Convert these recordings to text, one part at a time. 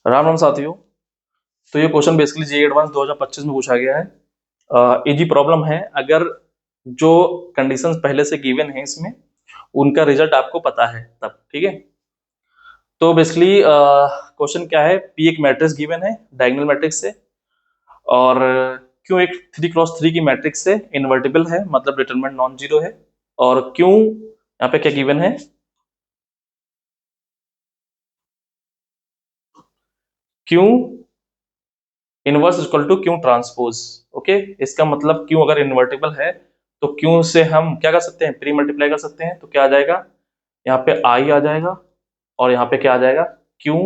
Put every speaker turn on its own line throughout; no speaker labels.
राम राम साथियों। तो ये क्वेश्चन बेसिकली जे एडवांस 2025 में पूछा गया है। इजी प्रॉब्लम है। अगर जो कंडीशंस पहले से गिवन है इसमें उनका रिजल्ट आपको पता है तब, ठीक है। तो बेसिकली क्वेश्चन क्या है, पी एक मैट्रिक्स गिवन है डायगोनल मैट्रिक्स से, और क्यों एक 3x3 की मैट्रिक्स से इन्वर्टिबल है, मतलब डिटरमिनेंट नॉन जीरो है। और क्यों यहाँ पे क्या गिवन है, क्यों इनवर्स इक्वल टू क्यों ट्रांसपोज। ओके, इसका मतलब क्यों अगर इन्वर्टिबल है तो क्यों से हम क्या कर सकते हैं, प्री मल्टीप्लाई कर सकते हैं। तो क्या आ जाएगा, यहाँ पे आई आ जाएगा और यहाँ पे क्या आ जाएगा, क्यों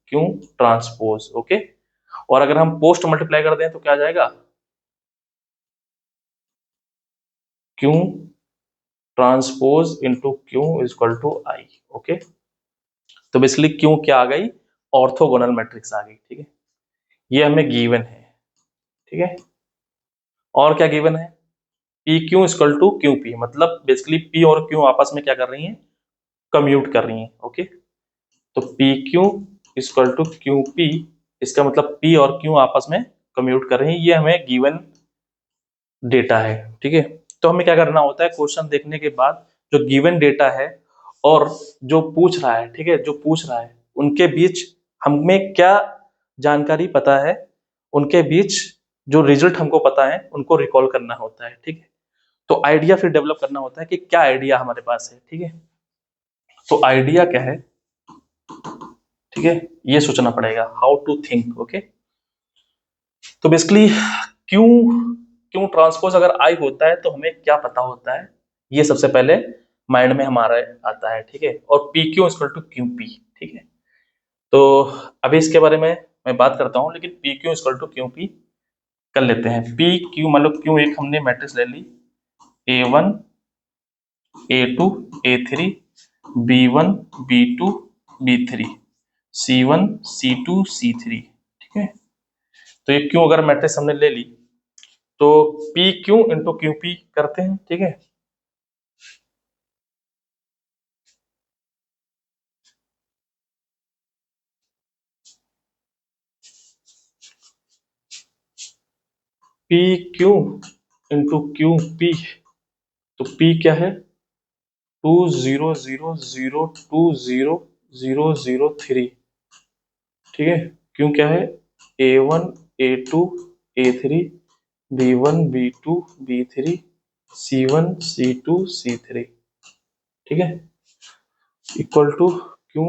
क्यों ट्रांसपोज। ओके, और अगर हम पोस्ट मल्टीप्लाई कर दें तो क्या आ जाएगा, क्यों ट्रांसपोज इंटू क्यों इक्वल टू आई। ओके, तो बेसिकली क्यों क्या आ गई, ऑर्थोगोनल मैट्रिक्स आ गई, ठीक है। ये हमें गिवन है, ठीक है। और क्या गिवन है, P Q equal to Q P, मतलब बेसिकली पी और क्यू आपस में क्या कर रही हैं, कम्यूट कर रही हैं। ओके, तो P Q equal to Q P, इसका मतलब पी और क्यू आपस में कम्यूट कर रही हैं। ये हमें गिवन डेटा है, ठीक है। तो हमें क्या करना होता है, क्वेश्चन देखने के बाद जो गिवन डेटा है और जो पूछ रहा है, ठीक है, जो पूछ रहा है उनके बीच हमें क्या जानकारी पता है, उनके बीच जो रिजल्ट हमको पता है उनको रिकॉल करना होता है, ठीक है। तो आइडिया फिर डेवलप करना होता है कि क्या आइडिया हमारे पास है, ठीक है। तो आइडिया क्या है, ठीक है, ये सोचना पड़ेगा, हाउ टू थिंक। ओके, तो बेसिकली क्यों क्यों ट्रांसपोज अगर आई होता है तो हमें क्या पता होता है, ये सबसे पहले माइंड में हमारा आता है, ठीक है। और P Q equal to Q P, ठीक है। तो अभी इसके बारे में मैं बात करता हूं, लेकिन P Q equal to Q P कर लेते हैं। पी क्यू मतलब क्यू एक हमने मैट्रिक्स ले ली, A1 A2 A3 B1 B2 B3 C1 C2 C3, ठीक है। तो ये क्यों अगर मैट्रिक्स हमने ले ली तो P Q into Q P करते हैं, ठीक है। P Q into Q P, तो पी क्या है, 2 0 0 0 2 0 0 0 3, ठीक है। क्यों क्या है, A1 A2 A3 B1 B2 B3 C1 C2 C3, ठीक है, इक्वल टू क्यों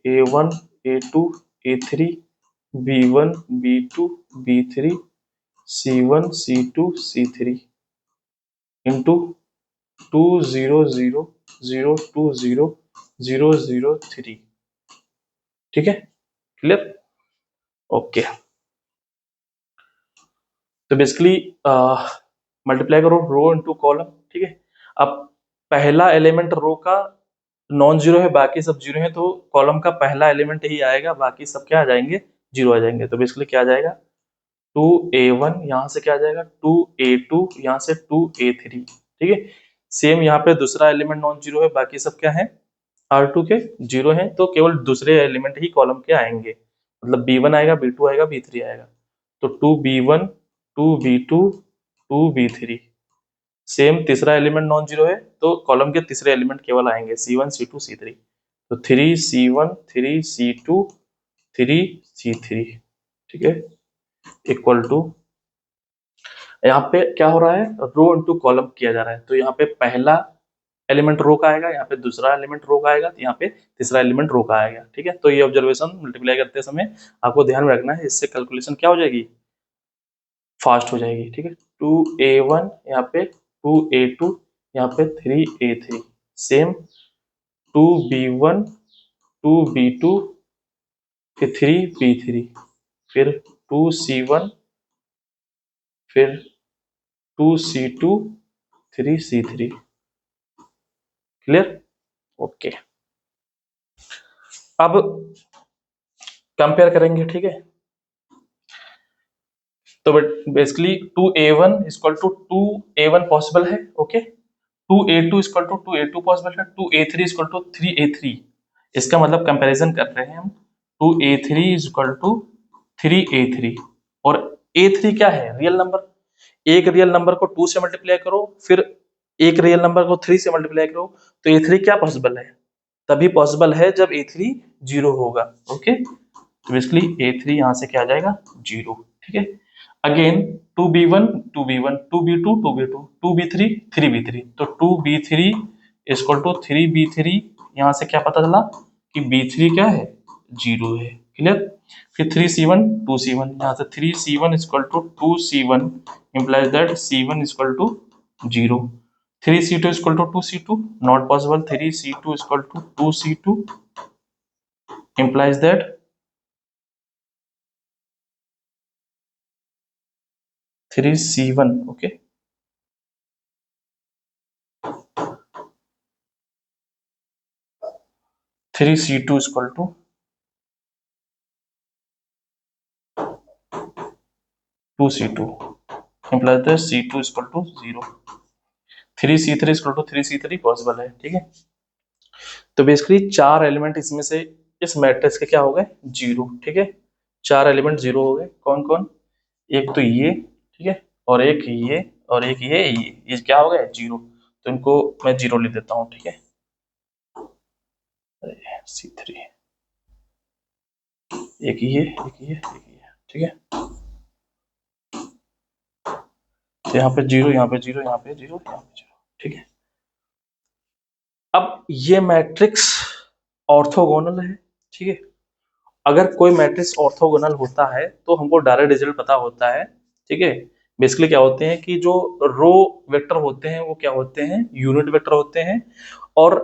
A1 A2 A3 B1 B2 B3 C1 C2 C3 into 2 0 0 0 2 0 0 0 3, ठीक है, क्लियर। ओके, तो बेसिकली मल्टीप्लाई करो रो इनटू कॉलम, ठीक है। अब पहला एलिमेंट रो का नॉन जीरो है, बाकी सब जीरो है, तो कॉलम का पहला एलिमेंट ही आएगा, बाकी सब क्या आ जाएंगे, जीरो आ जाएंगे। तो बेसिकली क्या आ जाएगा, 2A1 यहाँ से क्या आ जाएगा, 2A2 यहाँ से 2A3, ठीक है। सेम यहाँ पे दूसरा एलिमेंट नॉन जीरो है, बाकी सब क्या है, R2 के जीरो है, तो केवल दूसरे एलिमेंट ही कॉलम के आएंगे, मतलब B1 आएगा B2 आएगा B3 आएगा। तो 2B1 2B2 2B3, सेम तीसरा एलिमेंट नॉन जीरो है तो कॉलम के तीसरे एलिमेंट केवल आएंगे C1 C2 C3, तो 3C1 3C2 3C3, ठीक है, इक्वल टू यहाँ पे क्या हो रहा है, रो इनटू कॉलम किया जा रहा है। तो यहाँ पे पहला एलिमेंट रो का आएगा, यहाँ पे दूसरा एलिमेंट रो का आएगा, यहाँ पे तीसरा एलिमेंट रो का आएगा, ठीक है। तो ये ऑब्जर्वेशन मल्टीप्लाई करते समय आपको ध्यान में रखना है, इससे कैलकुलेशन क्या हो जाएगी, फास्ट हो जाएगी, ठीक है। 2A1 यहाँ पे 2A2 यहाँ पे 3A3, सेम 2B1 2B2 फिर 3B3 फिर 2C1 फिर 2C2 3C3, क्लियर। ओके, अब कंपेयर करेंगे, ठीक है। तो basically 2A1 equal to 2A1 possible है, okay. 2A2 equal to 2A2 possible है, 2A3 इक्वल टू 3A3, इसका मतलब कंपैरिजन कर रहे हैं हम 2a3 is equal to 3a3। और a3 क्या है? Real number. एक रियल नंबर को 2 से मल्टीप्लाई करो, फिर एक रियल नंबर को 3 से मल्टीप्लाई करो, तो a3 क्या पॉसिबल है? तभी पॉसिबल है जब a3 जीरो होगा। ओके, तो बेसिकली a3 यहां से क्या आ जाएगा? जीरो। ठीक है, again 2b1 2b1 2b2 2b2 2b3 3b3, तो 2b3 इक्वल टू 3b3। यहां से क्या पता चला कि b3 क्या है? जीरो है। क्लियर? फिर 3c1 2c1, यहाँ से 3c1 equal to 2c1 implies that c1 equal to zero. 3c2 equal to 2c2, not possible. 3c2 equal to 2c2 implies that 3c1। ओके, 3c2 equal to 2c2 implies that c2 equal to zero. 3c3 equal to 3c3 possible है। ठीक है, तो basically चार element इसमें से इस matrix के क्या हो गए? जीरो। ठीक है, चार एलिमेंट जीरो हो गए। कौन कौन? एक तो ये, ठीक है, और एक ये, और एक ये क्या हो गए? जीरो। तो इनको मैं जीरो लिख देता हूँ। ठीक है, C3, एक ये, एक ये, एक ये। ठीक है, तो यहाँ पे जीरो, यहाँ पे जीरो, यहाँ पे जीरो, यहाँ पे जीरो। ठीक है, अब ये मैट्रिक्स ऑर्थोगोनल है। ठीक है, अगर कोई मैट्रिक्स ऑर्थोगोनल होता है तो हमको डायरेक्ट रिजल्ट पता होता है। ठीक है, बेसिकली क्या होते हैं कि जो रो वेक्टर होते हैं वो क्या होते हैं? यूनिट वेक्टर होते हैं। और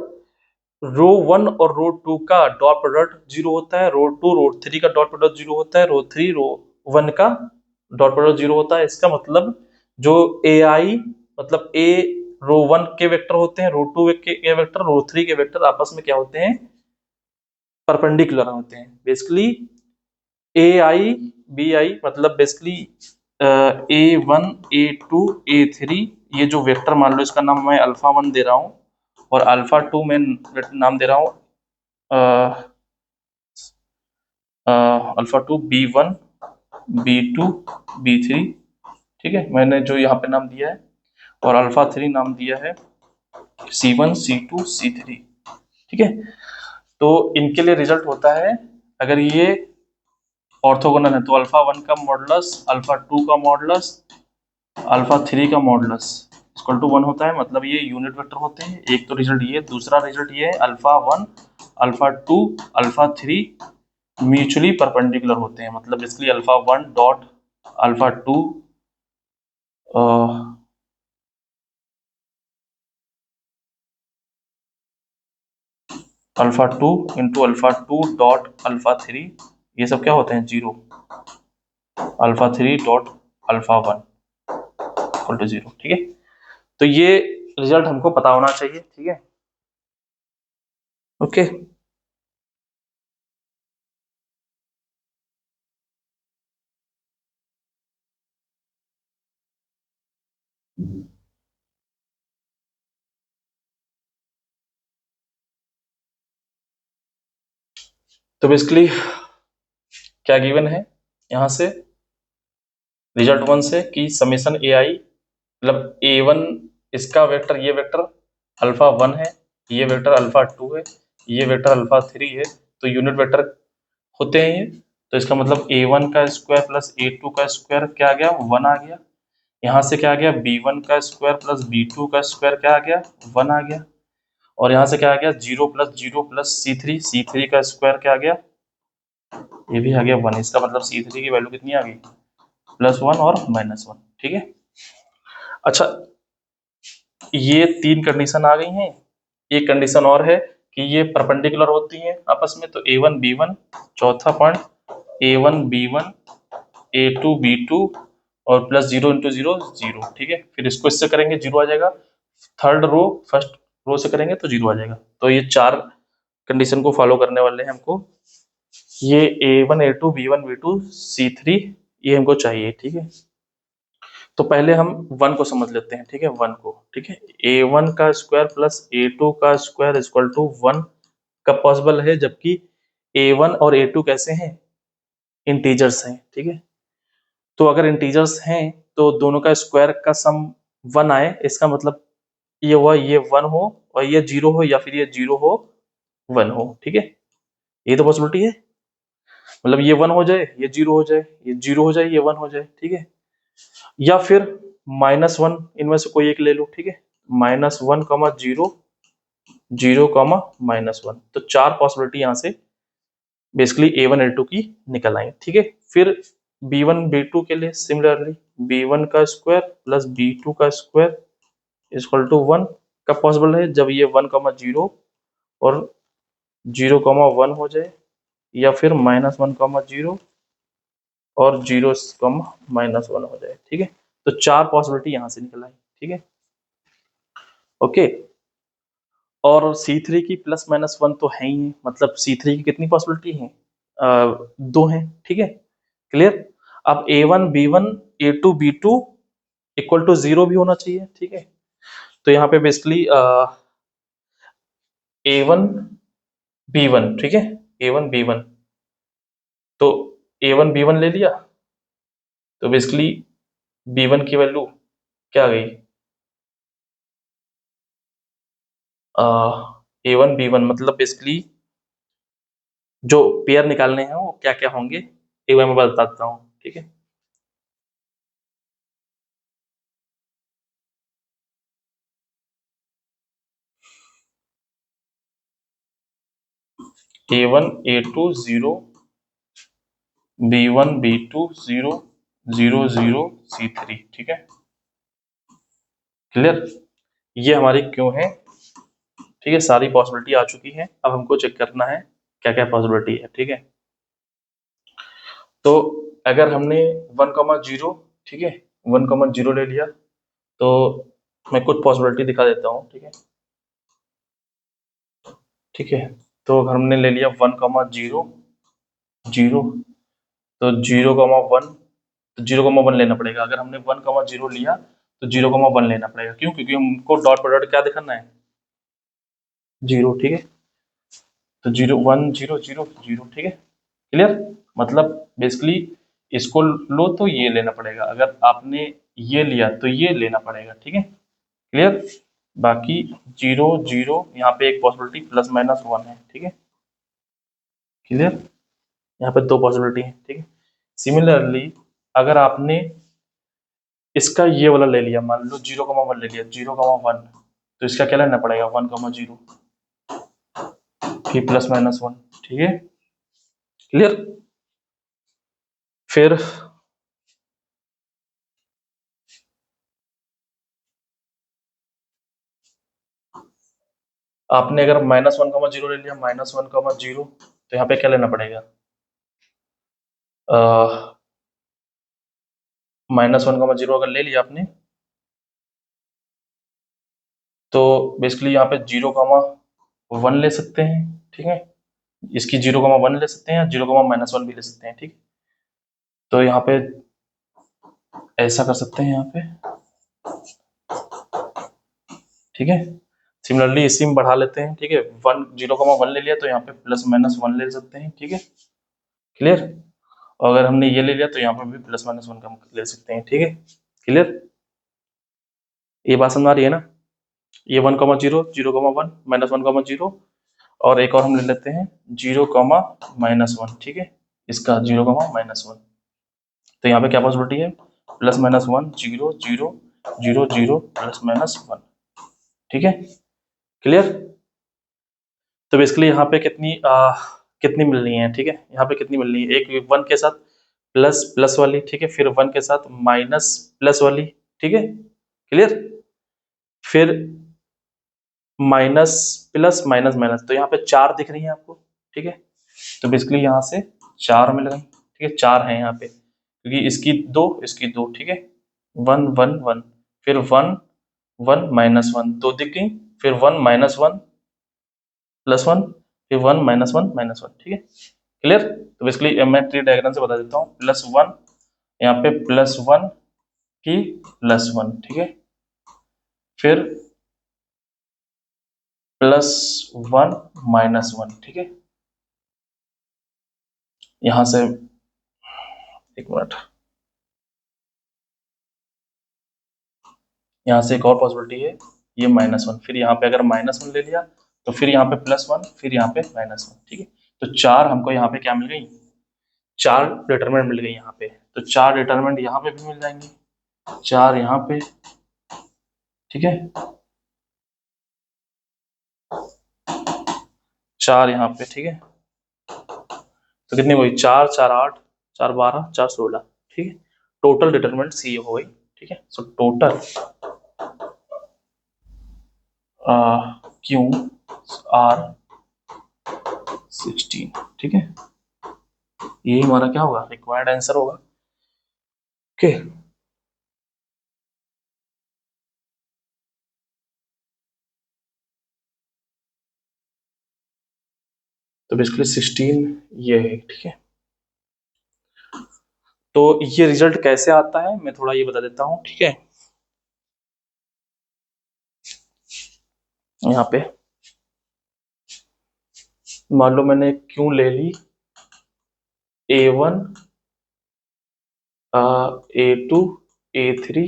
रो वन और रो टू का डॉट प्रोडक्ट जीरो होता है, रो टू रो थ्री का डॉट प्रोडक्ट जीरो होता है, रो थ्री रो वन का डॉट प्रोडक्ट जीरो होता है। इसका मतलब जो ए आई, मतलब ए रो वन के वेक्टर होते हैं, रो टू के वेक्टर, रो थ्री के वेक्टर आपस में क्या होते हैं? परपेंडिकुलर होते हैं। Basically A I B I मतलब बेसिकली A1 A2 A3, ये जो वेक्टर मान लो इसका नाम मैं अल्फा वन दे रहा हूँ, और अल्फा टू में नाम दे रहा हूँ alpha two B1 B2 B3। ठीक है, मैंने जो यहाँ पे नाम दिया है, और अल्फा थ्री नाम दिया है C1 C2 C3। ठीक है, तो इनके लिए रिजल्ट होता है, अगर ये ऑर्थोगोनल है तो अल्फा वन का मॉडुलस, अल्फा टू का मॉडुलस, अल्फा थ्री का मॉडुलस इक्वल टू वन होता है। मतलब ये यूनिट वेक्टर होते हैं। एक तो रिजल्ट ये, दूसरा रिजल्ट ये है alpha one alpha two alpha three mutually perpendicular होते हैं। मतलब basically alpha one dot alpha two alpha two into alpha two dot alpha three, ये सब क्या होते हैं? Zero. Alpha three dot alpha one equal to zero. ठीक है, तो ये रिजल्ट हमको पता होना चाहिए। ठीक है, ओके। तो बेसिकली क्या गिवन है यहां से रिजल्ट वन से कि समेशन ए आई, मतलब ए वन इसका वेक्टर, ये वेक्टर अल्फा वन है, ये वेक्टर अल्फा टू है, ये वेक्टर अल्फा थ्री है, तो यूनिट वेक्टर होते हैं ये। तो इसका मतलब ए वन का स्क्वायर प्लस ए टू का स्क्वायर क्या आ गया? वन आ गया। यहाँ से क्या आ गया? बी वन का स्क्वायर प्लस बी टू का स्क्वायर क्या आ गया? वन आ गया। और यहाँ से क्या आ गया? जीरो प्लस सी थ्री का स्क्वायर क्या आ गया? ये भी आ गया वन। इसका मतलब सी थ्री की वैल्यू कितनी आ गई? प्लस वन और माइनस वन। ठीक है, अच्छा, ये तीन कंडीशन आ गई हैं। एक कंडीशन और है कि ये परपेंडिकुलर होती हैं आपस में, तो ए वन बी वन। चौथा point A one B one A two B two और plus zero into zero zero. ठीक है, फिर इसको इससे करेंगे जीरो आ जाएगा। थर्ड रो फर्स्ट रो से करेंगे तो जीरो आ जाएगा। तो ये चार कंडीशन को फॉलो करने वाले हैं हमको। ये A one A two B one B two C three ये हमको चाहिए। ठीक है, तो पहले हम वन को समझ लेते हैं। ठीक है, वन को, ठीक है, ए वन का स्क्वायर प्लस ए टू का स्क्वायर इक्वल टू वन कब पॉसिबल है? जबकि A1 और A2 कैसे हैं, इंटीजर्स हैं, ठीक है। तो अगर इंटीजर्स हैं तो दोनों का स्क्वायर का सम 1 आए, इसका मतलब ये हुआ ये 1 हो और ये 0 हो, या फिर ये 0 हो 1 हो, ठीक है। ये तो पॉसिबिलिटी है, मतलब ये 1 हो जाए, ये 0 हो जाए, ये 0 हो जाए, ये 1 हो जाए, ठीक है। या फिर -1, इनमें से कोई एक ले लो, ठीक है। -1, 0, 0, -1, तो 4 पॉसिबिलिटी यहाँ से बेसिकली A1 A2 की निकल आई, ठीक है। फिर B1 B2 के लिए सिमिलरली B1 का स्क्वायर प्लस B2 का स्क्वायर इक्वल टू 1 कब पॉसिबल है, जब ये 1, 0 और 0, 1 हो जाए, या फिर -1, 0 और 0, -1 हो जाए, ठीक है। तो 4 पॉसिबिलिटी यहाँ से निकल आई, ठीक है, ओके। और C3 की +-1 तो है ही है, मतलब C3 की कितनी पॉसिबिलिटी है, 2 हैं, ठीक है, क्लियर। अब A1 B1 A2 B2 equal to 0 भी होना चाहिए, ठीक है। तो यहाँ पे बेसिकली A1 B1, ठीक है, A1 B1, तो A1 B1 ले लिया, तो बेसिकली B1 की वैल्यू क्या आ गई, A1 B1, मतलब बेसिकली जो पेयर निकालने हैं वो क्या क्या होंगे, एक बार मैं बताता हूँ, ठीक है। A1 A2 0, B1 B2 0, 0 0 C3, ठीक है, क्लियर। ये हमारी क्यों है, ठीक है, सारी पॉसिबिलिटी आ चुकी है। अब हमको चेक करना है क्या क्या पॉसिबिलिटी है, ठीक है। तो अगर हमने 1, 0, ठीक है, 1, 0 ले लिया, तो मैं कुछ पॉसिबिलिटी दिखा देता हूँ, ठीक है, ठीक है। तो अगर हमने ले लिया 1, 0, 0, तो 0, 1, तो 0, 1 लेना पड़ेगा। अगर हमने 1, 0 लिया तो 0, 1 लेना पड़ेगा, क्यों, क्योंकि हमको डॉट प्रोडक्ट क्या दिखाना है, 0, ठीक है। तो 0 1 0 0 0, ठीक है, क्लियर। मतलब बेसिकली इसको लो तो ये लेना पड़ेगा, अगर आपने ये लिया तो ये लेना पड़ेगा, ठीक है, क्लियर। बाकी 0 0, यहाँ पे एक पॉसिबिलिटी +-1 है, ठीक है, क्लियर। यहाँ पे 2 पॉसिबिलिटी है, ठीक है। सिमिलरली अगर आपने इसका ये वाला ले लिया, मान लो 0, 1 ले लिया, 0, 1, तो इसका क्या लेना पड़ेगा, 1, 0, फिर +-1, ठीक है, क्लियर। फिर आपने अगर -1, 0 ले लिया, -1, 0, तो यहाँ पे क्या लेना पड़ेगा, -1, 0 अगर ले लिया आपने, तो बेसिकली यहाँ पे 0, 1 ले सकते हैं, ठीक है। इसकी 0, 1 ले सकते हैं, 0, -1 भी ले सकते हैं, ठीक। तो यहाँ पे ऐसा कर सकते हैं यहाँ पे, ठीक है। सिमिलरली इसी में बढ़ा लेते हैं, ठीक है। 1 0, 1 ले लिया तो यहाँ पे +-1 ले सकते हैं, ठीक है, क्लियर। और अगर हमने ये ले लिया तो यहाँ पे भी +-1 का ले सकते हैं, ठीक है, क्लियर। ये बात समझ आ रही है ना, ये 1, 0 0, 1 -1, 0, और एक और हम ले लेते हैं 0, -1, ठीक है, इसका 0, -1, तो यहाँ पे क्या पॉसिबिलिटी है, +-1 0 0 0 0 +-1, ठीक है, क्लियर। तो बेसिकली यहाँ पे कितनी मिलनी है, ठीक है, यहाँ पे कितनी मिलनी है, एक 1 के साथ प्लस प्लस वाली, ठीक है, फिर 1 के साथ माइनस प्लस वाली, ठीक है, क्लियर। फिर माइनस प्लस माइनस माइनस, तो यहाँ पे 4 दिख रही है आपको, ठीक है। तो बेसिकली यहाँ से 4 मिल रही, ठीक है, 4 है यहाँ पे, क्योंकि इसकी दो, ठीक है, 1 1 1, फिर 1 1 -1, 2 दिख गई, फिर 1 -1 +1, फिर 1 -1 -1, ठीक है, क्लियर। तो बेसिकली मैं ट्री डायग्राम से बता देता हूँ, +1, यहाँ पे +1 की +1, ठीक है, फिर +1 -1, ठीक है, यहां से एक मिनट, यहाँ से एक और पॉसिबिलिटी है, ये -1, फिर यहाँ पे अगर -1 ले लिया तो फिर यहाँ पे +1, फिर यहाँ पे -1, ठीक है। तो 4 हमको यहाँ पे क्या मिल गई, 4 डिटरमिनेंट मिल गई यहाँ पे, तो 4 डिटरमिनेंट यहाँ पे भी मिल जाएंगे, 4 यहाँ पे, ठीक है, 4 यहाँ पे, ठीक है। तो कितनी हुई, 4 4 8, 4 12, 4 16, ठीक है। टोटल डिटरमिनेंट सी हो गई, ठीक है। सो टोटल क्यू आर 16, ठीक है। ये हमारा क्या होगा, रिक्वायर्ड आंसर होगा, ओके। तो बेसिकली 16 ये है, ठीक है। तो ये रिजल्ट कैसे आता है मैं थोड़ा ये बता देता हूँ, ठीक है। यहाँ पे मान लो मैंने क्यू ले ली, A1 A2 A3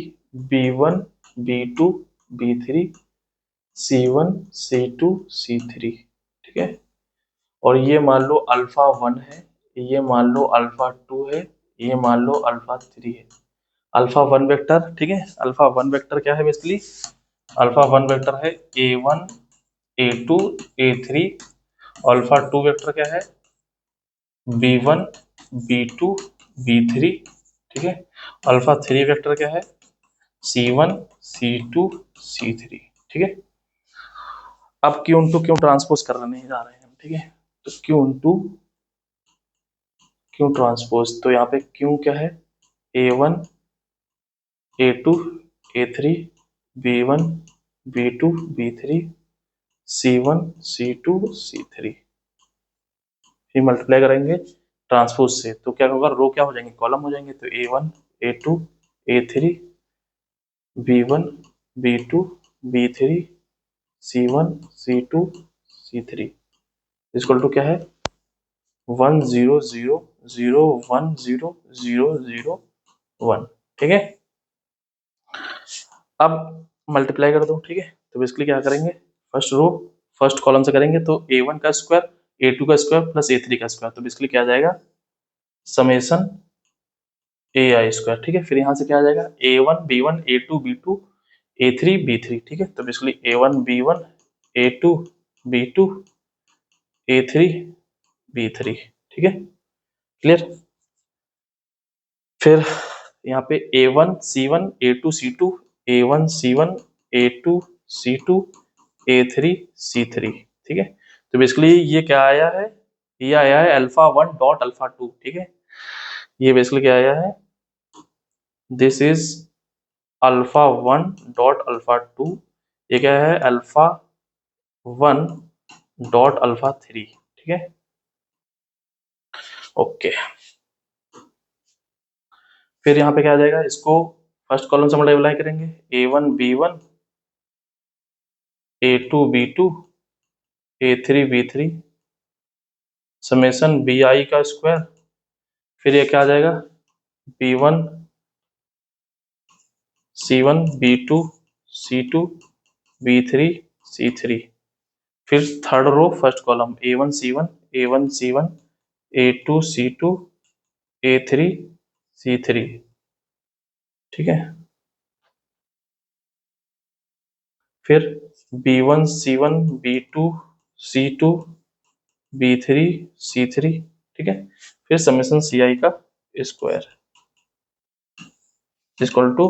B1 B2 B3 C1 C2 C3, ठीक है। और ये मान लो अल्फा 1 है, ये मान लो अल्फा 2 है, ये मान लो अल्फा 3 है। अल्फा 1 वेक्टर, ठीक है, अल्फा 1 वेक्टर क्या है बेसिकली, अल्फा 1 वेक्टर है A1 A2 A3, alpha 2 vector क्या है B1 B2 B3, ठीक है। अल्फा 3 वेक्टर क्या है C1 C2 C3, ठीक है। अब क्यू इंटू क्यू ट्रांसपोज करने जा रहे हैं, ठीक है। तो क्यू इंटू क्यू ट्रांसपोज, तो यहाँ पे क्यू क्या है A1 A2 A3 B1 B2 B3 C1 C2 C3, फिर मल्टीप्लाई करेंगे ट्रांसपोज से, तो क्या होगा, रो क्या हो जाएंगे, कॉलम हो जाएंगे। तो A1 A2 A3 B1 B2 B3 C1 C2 C3 equal to क्या है 1 0 0 0 1 0 0 0 1, ठीक है। अब मल्टीप्लाई कर दो, ठीक है। तो बेसिकली क्या करेंगे, फर्स्ट रो फर्स्ट कॉलम से करेंगे, तो A1 का स्क्वायर A2 का स्क्वायर प्लस A3 का स्क्वायर, तो बेसिकली क्या आ जाएगा समेसन AI², ठीक है। फिर यहाँ से क्या आ जाएगा A1 B1 A2 B2 A3 B3, ठीक है। तो basically A1 B1 A2 B2 A3 B3, ठीक है, क्लियर। फिर यहाँ पे A1 C1 A2 C2 A1 C1 A2 C2 A3 C3, ठीक है। तो बेसिकली ये क्या आया है, ये आया है अल्फा 1 डॉट अल्फा 2, ठीक है। ये बेसिकली क्या आया है, this is alpha 1 dot alpha 2, ये क्या है अल्फा 1 डॉट अल्फा 3, ठीक है, ओके। फिर यहाँ पे क्या आ जाएगा, इसको फर्स्ट कॉलम से मल्टीप्लाई करेंगे A1 B1 A2 B2 A3 B3 summation BI का स्क्वायर, फिर ये क्या आ जाएगा B1 C1 B2 C2 B3 C3, फिर third row first column A1 C1 A1 C1 A2 C2 A3 C3, ठीक है। फिर B1 C1 B2 C2 B3 C3, ठीक है। फिर समेसन CI का स्क्वायर इक्वल टू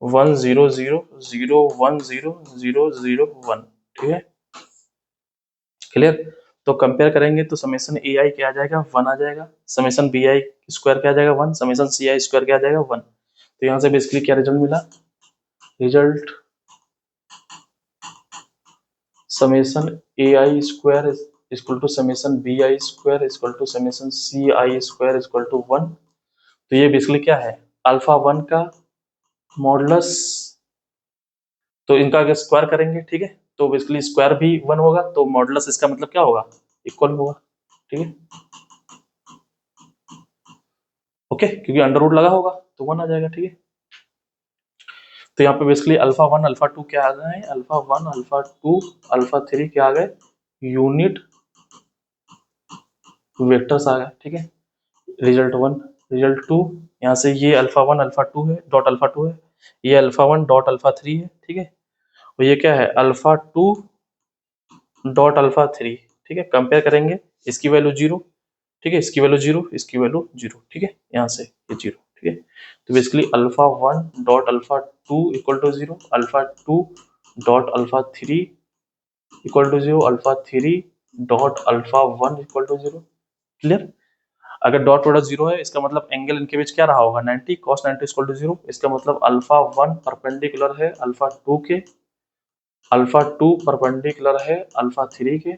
1 0 0 0 1 0 0 0 1, ठीक है, क्लियर। तो कंपेयर करेंगे तो समेसन AI क्या आ जाएगा 1 आ जाएगा, समेसन BI स्क्वायर क्या आ जाएगा 1, समेसन CI स्क्वायर क्या आ जाएगा 1। तो यहाँ से बेसिकली क्या रिजल्ट मिला, result summation AI square equal to summation BI square equal to summation CI square equal to 1। तो ये बेसिकली क्या है अल्फा 1 का मॉडुलस, तो इनका अगर स्क्वायर करेंगे, ठीक है, तो बेसिकली स्क्वायर भी 1 होगा, तो मॉडुलस इसका मतलब क्या होगा इक्वल होगा, ठीक है। ओके, क्योंकि अंडर रूट लगा होगा तो 1 आ जाएगा, ठीक है। तो यहाँ पे बेसिकली अल्फा 1 अल्फा 2 क्या आ गए, अल्फा 1 अल्फा 2 अल्फा 3 क्या आ गए, यूनिट वेक्टर्स आ गए, ठीक है। रिजल्ट 1 रिजल्ट 2, यहाँ से ये अल्फा 1 अल्फा 2 है डॉट अल्फा 2 है, ये अल्फा 1 डॉट अल्फा 3 है, ठीक है। और ये क्या है, अल्फा 2 डॉट अल्फा 3, ठीक है। कंपेयर करेंगे, इसकी वैल्यू 0, ठीक है, इसकी वैल्यू 0, इसकी वैल्यू 0, ठीक है, यहाँ से ये 0, ठीक है। तो basically alpha 1 dot alpha 2 equal to 0, alpha 2 dot alpha 3 equal to 0, alpha 3 dot alpha 1 equal to 0। Clear. अगर डॉट प्रोडक्ट 0 है, इसका मतलब एंगल इनके बीच क्या रहा होगा, 90, cos 90 इक्वल टू 0। इसका मतलब अल्फा 1 परपेंडिकुलर है अल्फा 2 के, अल्फा 2 परपेंडिकुलर है अल्फा 3 के,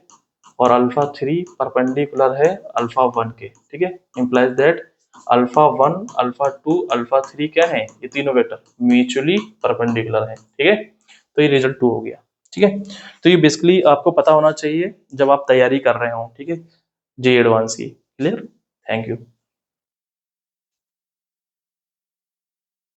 और अल्फा 3 परपेंडिकुलर है अल्फा 1 के, ठीक है। Implies that alpha 1 alpha 2 alpha 3 क्या है, ये तीनों वेक्टर म्यूचुअली परपेंडिकुलर है, ठीक है। तो ये रिजल्ट 2 हो गया, ठीक है। तो ये बेसिकली आपको पता होना चाहिए जब आप तैयारी कर रहे हो, ठीक है, जे एडवांस की। Clear, thank you.